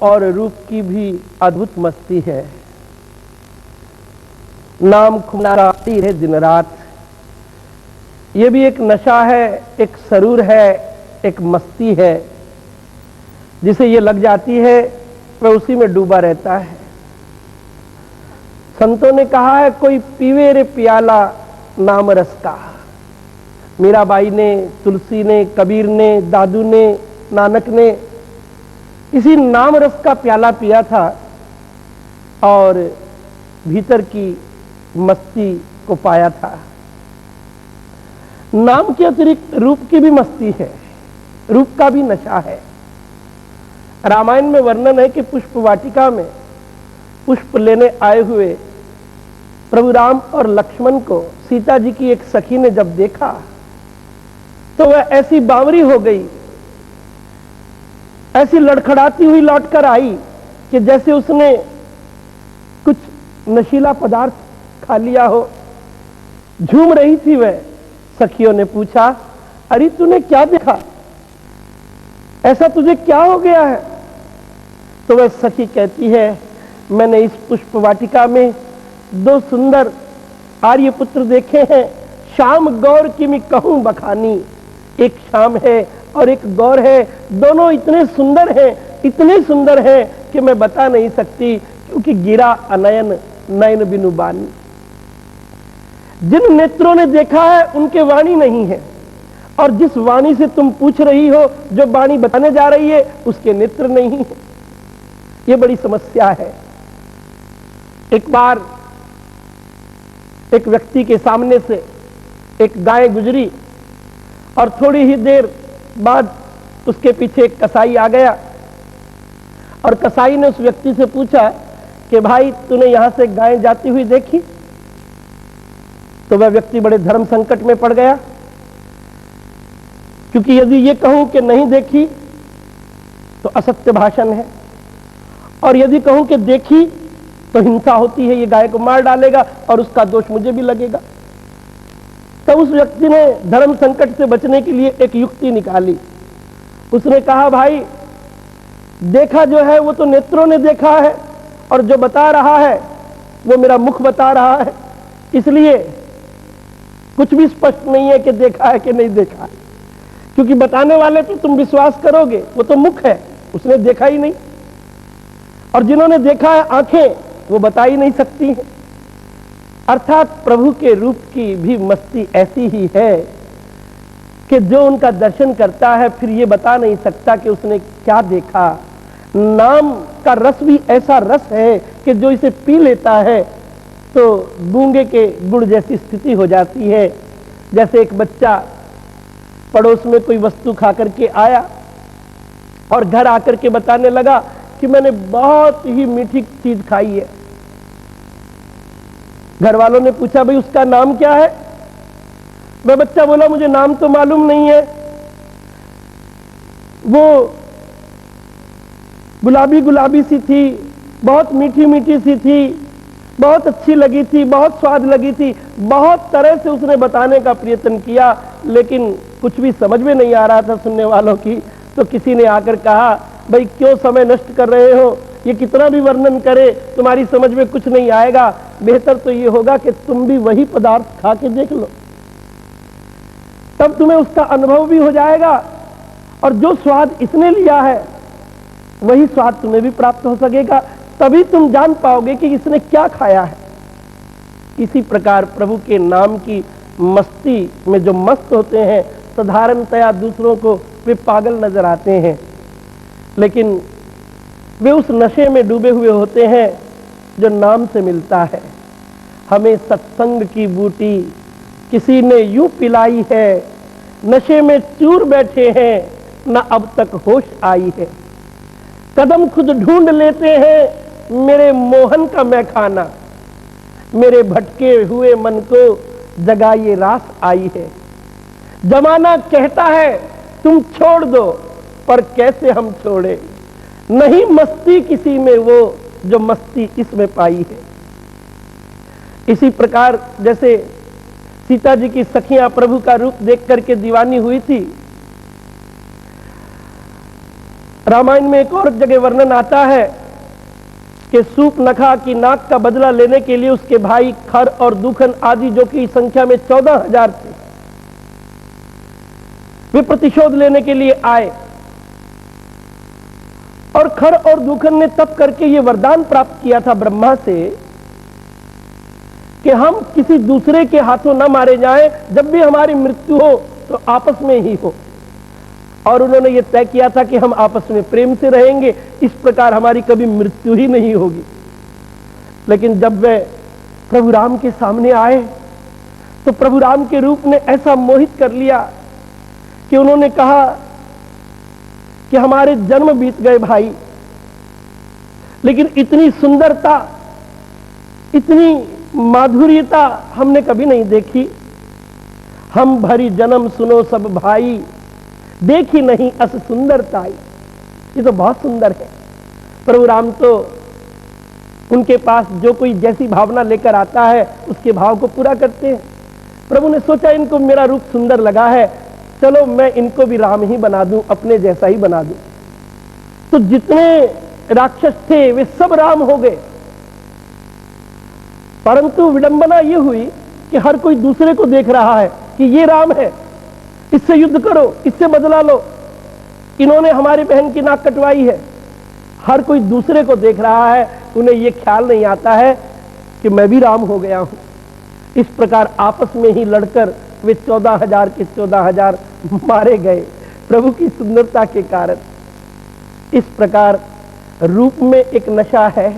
और रूप की भी अद्भुत मस्ती है। नाम खुमाती है दिन रात, ये भी एक नशा है, एक सरूर है, एक मस्ती है। जिसे ये लग जाती है वह उसी में डूबा रहता है। संतों ने कहा है, कोई पीवे रे प्याला नाम रस का। मीराबाई ने, तुलसी ने, कबीर ने, दादू ने, नानक ने इसी नाम रस का प्याला पिया था और भीतर की मस्ती को पाया था। नाम के अतिरिक्त रूप की भी मस्ती है, रूप का भी नशा है। रामायण में वर्णन है कि पुष्प वाटिका में पुष्प लेने आए हुए प्रभु राम और लक्ष्मण को सीता जी की एक सखी ने जब देखा तो वह ऐसी बावरी हो गई, ऐसी लड़खड़ाती हुई लौटकर आई कि जैसे उसने कुछ नशीला पदार्थ खा लिया हो। झूम रही थी वह। सखियों ने पूछा, अरे तूने क्या देखा, ऐसा तुझे क्या हो गया है? तो वह सखी कहती है, मैंने इस पुष्प वाटिका में दो सुंदर आर्यपुत्र देखे हैं। श्याम गौर की मैं कहूं बखानी, एक श्याम है और एक गौर है। दोनों इतने सुंदर हैं, इतने सुंदर हैं कि मैं बता नहीं सकती, क्योंकि गिरा अनयन नयन बिनु बानी। जिन नेत्रों ने देखा है उनके वाणी नहीं है, और जिस वाणी से तुम पूछ रही हो, जो वाणी बताने जा रही है, उसके नेत्र नहीं है। ये बड़ी समस्या है। एक बार एक व्यक्ति के सामने से एक गाय गुजरी और थोड़ी ही देर बाद उसके पीछे एक कसाई आ गया और कसाई ने उस व्यक्ति से पूछा कि भाई तूने यहां से गाय जाती हुई देखी? तो वह व्यक्ति बड़े धर्म संकट में पड़ गया, क्योंकि यदि ये कहूं कि नहीं देखी तो असत्य भाषण है, और यदि कहूं कि देखी तो हिंसा होती है, ये गाय को मार डालेगा और उसका दोष मुझे भी लगेगा। तब उस व्यक्ति ने धर्म संकट से बचने के लिए एक युक्ति निकाली। उसने कहा, भाई देखा जो है वो तो नेत्रों ने देखा है, और जो बता रहा है वो मेरा मुख बता रहा है, इसलिए कुछ भी स्पष्ट नहीं है कि देखा है कि नहीं देखा है। क्योंकि बताने वाले पे तुम विश्वास करोगे, वो तो मुख है, उसने देखा ही नहीं, और जिन्होंने देखा है आंखें, वो बता ही नहीं सकती हैं। अर्थात प्रभु के रूप की भी मस्ती ऐसी ही है कि जो उनका दर्शन करता है फिर ये बता नहीं सकता कि उसने क्या देखा। नाम का रस भी ऐसा रस है कि जो इसे पी लेता है तो गूंगे के गुड़ जैसी स्थिति हो जाती है। जैसे एक बच्चा पड़ोस में कोई वस्तु खा करके आया और घर आकर के बताने लगा कि मैंने बहुत ही मीठी चीज खाई है। घर वालों ने पूछा, भाई उसका नाम क्या है? वह बच्चा बोला, मुझे नाम तो मालूम नहीं है, वो गुलाबी गुलाबी सी थी, बहुत मीठी मीठी सी थी, बहुत अच्छी लगी थी, बहुत स्वाद लगी थी। बहुत तरह से उसने बताने का प्रयत्न किया, लेकिन कुछ भी समझ में नहीं आ रहा था सुनने वालों की। तो किसी ने आकर कहा, भाई क्यों समय नष्ट कर रहे हो, ये कितना भी वर्णन करे तुम्हारी समझ में कुछ नहीं आएगा। बेहतर तो ये होगा कि तुम भी वही पदार्थ खा के देख लो, तब तुम्हें उसका अनुभव भी हो जाएगा, और जो स्वाद इसने लिया है वही स्वाद तुम्हें भी प्राप्त हो सकेगा। तभी तुम जान पाओगे कि इसने क्या खाया है। इसी प्रकार प्रभु के नाम की मस्ती में जो मस्त होते हैं, साधारणतया दूसरों को वे पागल नजर आते हैं, लेकिन वे उस नशे में डूबे हुए होते हैं जो नाम से मिलता है। हमें सत्संग की बूटी किसी ने यूं पिलाई है, नशे में चूर बैठे हैं, न अब तक होश आई है। कदम खुद ढूंढ लेते हैं मेरे मोहन का मैखाना, मेरे भटके हुए मन को जगा ये रास आई है। जमाना कहता है तुम छोड़ दो, पर कैसे हम छोड़े, नहीं मस्ती किसी में वो जो मस्ती इसमें पाई है। इसी प्रकार जैसे सीता जी की सखियां प्रभु का रूप देख करके दीवानी हुई थी, रामायण में एक और जगह वर्णन आता है कि सूर्पनखा की नाक का बदला लेने के लिए उसके भाई खर और दूखन आदि, जो कि संख्या में 14,000 थे, वे प्रतिशोध लेने के लिए आए। और खर और दूखन ने तप करके यह वरदान प्राप्त किया था ब्रह्मा से कि हम किसी दूसरे के हाथों न मारे जाएं, जब भी हमारी मृत्यु हो तो आपस में ही हो। और उन्होंने ये तय किया था कि हम आपस में प्रेम से रहेंगे, इस प्रकार हमारी कभी मृत्यु ही नहीं होगी। लेकिन जब वे प्रभु राम के सामने आए तो प्रभु राम के रूप ने ऐसा मोहित कर लिया कि उन्होंने कहा कि हमारे जन्म बीत गए भाई, लेकिन इतनी सुंदरता, इतनी माधुर्यता हमने कभी नहीं देखी। हम भरी जन्म सुनो सब भाई, देखी नहीं अस सुंदरताई। ये तो बहुत सुंदर है। प्रभु राम तो उनके पास जो कोई जैसी भावना लेकर आता है उसके भाव को पूरा करते हैं। प्रभु ने सोचा इनको मेरा रूप सुंदर लगा है, चलो मैं इनको भी राम ही बना दूं, अपने जैसा ही बना दूं। तो जितने राक्षस थे वे सब राम हो गए। परंतु विडंबना यह हुई कि हर कोई दूसरे को देख रहा है कि ये राम है, इससे युद्ध करो, इससे बदला लो, इन्होंने हमारी बहन की नाक कटवाई है। हर कोई दूसरे को देख रहा है, उन्हें यह ख्याल नहीं आता है कि मैं भी राम हो गया हूं। इस प्रकार आपस में ही लड़कर वे 14,000 के 14,000 मारे गए प्रभु की सुंदरता के कारण। इस प्रकार रूप में एक नशा है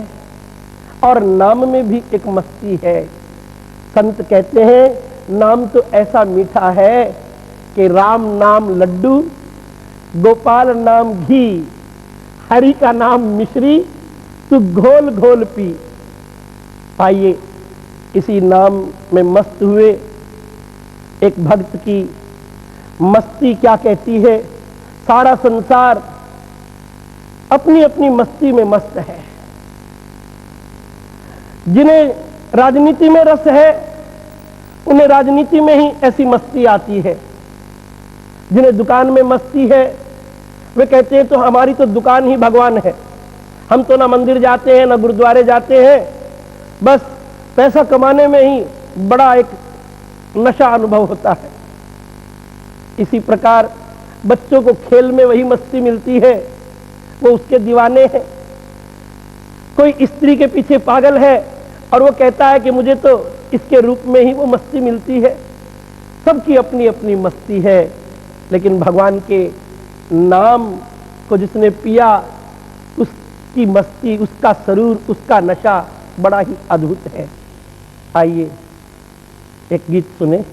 और नाम में भी एक मस्ती है। संत कहते हैं नाम तो ऐसा मीठा है कि राम नाम लड्डू, गोपाल नाम घी, हरि का नाम मिश्री, तू घोल घोल पी। आइए इसी नाम में मस्त हुए। एक भक्त की मस्ती क्या कहती है, सारा संसार अपनी अपनी मस्ती में मस्त है। जिन्हें राजनीति में रस है उन्हें राजनीति में ही ऐसी मस्ती आती है। जिन्हें दुकान में मस्ती है वे कहते हैं तो हमारी तो दुकान ही भगवान है, हम तो ना मंदिर जाते हैं ना गुरुद्वारे जाते हैं, बस पैसा कमाने में ही बड़ा एक नशा अनुभव होता है। इसी प्रकार बच्चों को खेल में वही मस्ती मिलती है, वो उसके दीवाने हैं। कोई स्त्री के पीछे पागल है और वो कहता है कि मुझे तो इसके रूप में ही वो मस्ती मिलती है। सबकी अपनी अपनी मस्ती है, लेकिन भगवान के नाम को जिसने पिया उसकी मस्ती, उसका सरूर, उसका नशा बड़ा ही अद्भुत है। आइए एक गीत सुने।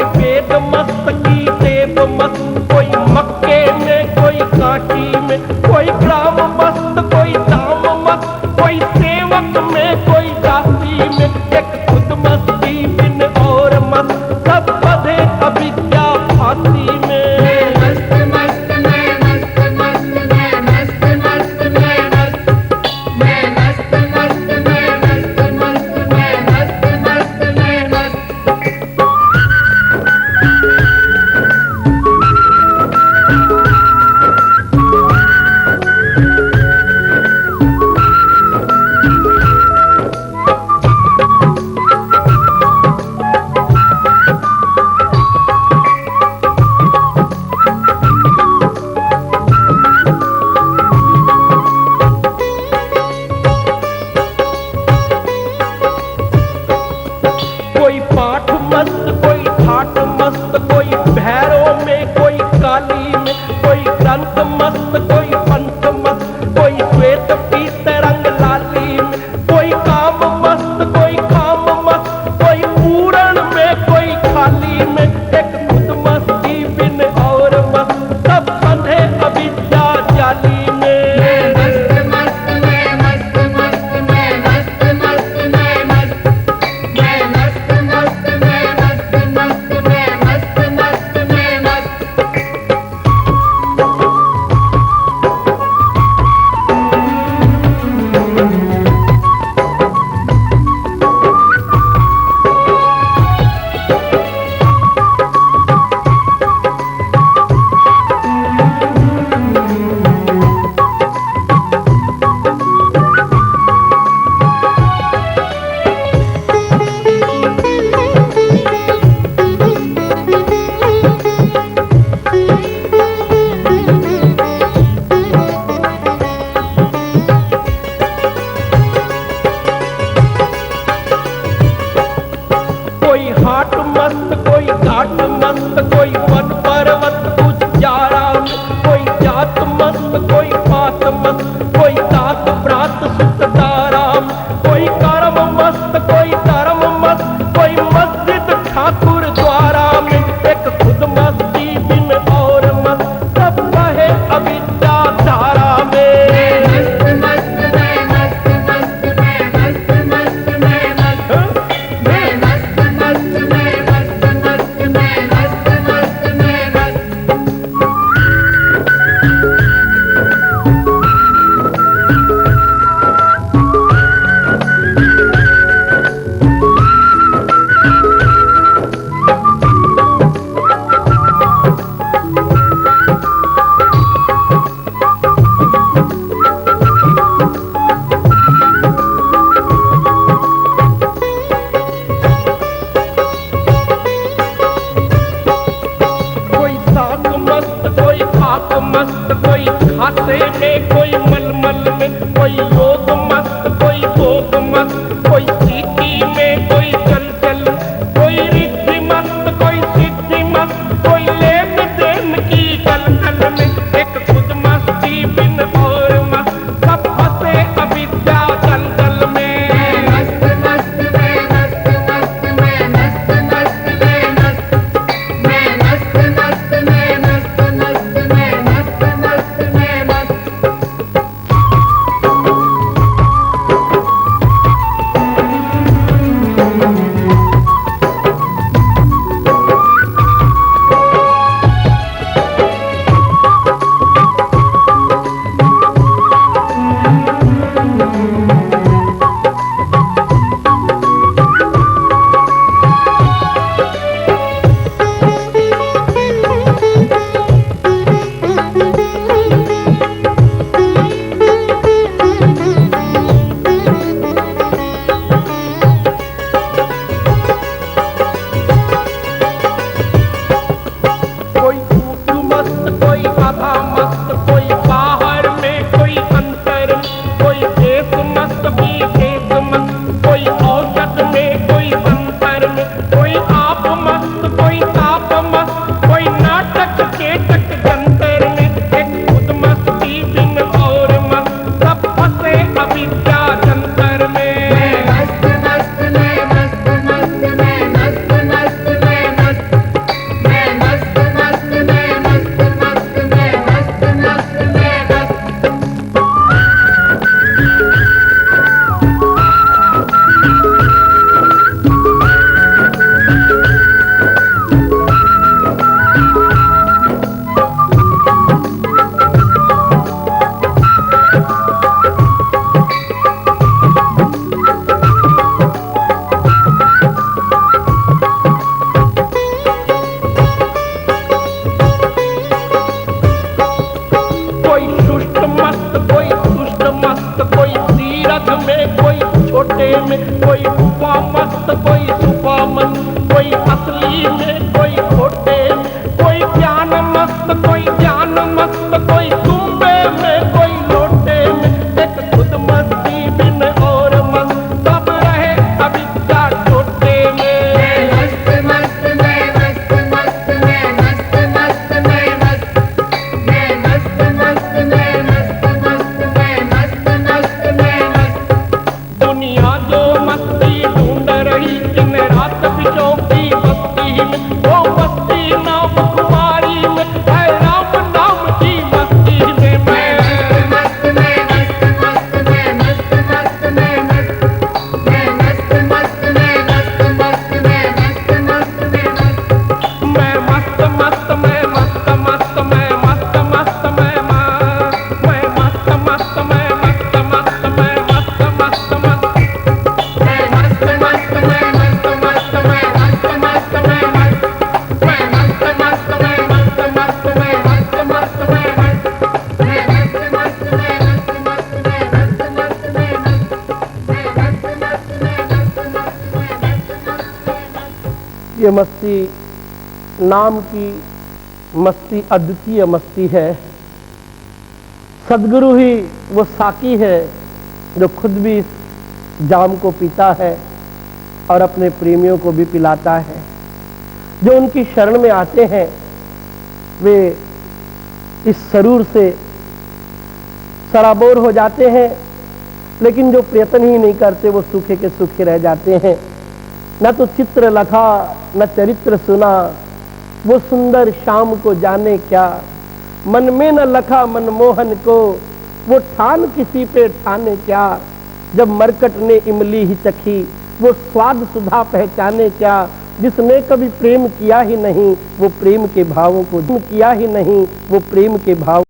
कोई वेद मस्त की देव मस्त, कोई मक्के में कोई काशी में, कोई ग्राम मस्त कोई धाम मस्त, कोई सेवक में कोई दासी में, एक खुद मस्ती बिन और मस्त, सब बधे अविद्या फांसी में। कोई पाठ मस्त कोई ठाट मस्त, कोई भैरव में कोई काली में, कोई ग्रंथ मस्त कोई पंथ मस्त, कोई श्वेत पीत रंग लाली में, कोई काम मस्त कोई काम मस्त, कोई पूरण में कोई खाली में, एक खुद मस्ती बिन और मस्त, सब बंधे अविद्या जाली में। कोई हाट मस्त कोई घाट मस्त, कोई वन पर्वत उजारा में, कोई जात मस्त कोई पात मस्त, कोई दात ब्रात सुखदारा में, कोई कर्म मस्त कोई धर्म मस्त, कोई मस्जिद ठाकुर द्वारा में, एक खुद मस्ती बिन और मस्त, सब बहे अविद्या धारा में। मस्त कोई खाते में कोई मलमल में, कोई योग मस्त कोई भोग मस्त, कोई सीटी में कोई चल चल, कोई रिद्धि मस्त कोई सिद्धि मस्त, कोई लेन देन की कल कल में, एक खुद मस्ती बिन और मस्त, सब फंसे अविद्या दल दल में। नाम कुमारी में है राम नाम की मस्ती में मैं मस्त मैं मस्त मस्त मैं मस्त मस्त मैं मस्त मैं मस्त मस्त मैं मस्त मस्त मैं मस्त मस्त मैं मस्त मैं मस्त मस्त मैं मस्त मस्त मैं मस्त मस्त मैं मस्त मस्त मैं मस्त मस्त मैं मस्त मस्त मस्त मैं मस्त मस्त मैं मस्त मस्त मैं मस्त मस्त मैं मस्त मैं मस्त मस्त मैं मस्त मस्त मैं मस्त मस्त मैं मस्त मैं मस्त मस्त मैं मस्त मस्त मैं मस्त मस्त मैं मस्त मैं मस्त मस्त मैं मस्त मस्त मैं मस्त मस्त ये मस्ती नाम की मस्ती अद्वितीय मस्ती है। सदगुरु ही वो साकी है जो खुद भी इस जाम को पीता है और अपने प्रेमियों को भी पिलाता है। जो उनकी शरण में आते हैं वे इस सरूर से सराबोर हो जाते हैं, लेकिन जो प्रयत्न ही नहीं करते वो सूखे के सूखे रह जाते हैं। न तो चित्र लखा न चरित्र सुना, वो सुंदर शाम को जाने क्या। मन में न लखा मनमोहन को, वो ठान किसी पे ठाने क्या। जब मरकट ने इमली ही चखी, वो स्वाद सुधा पहचाने क्या। जिसने कभी प्रेम किया ही नहीं वो प्रेम के भावों को किया ही नहीं वो प्रेम के भाव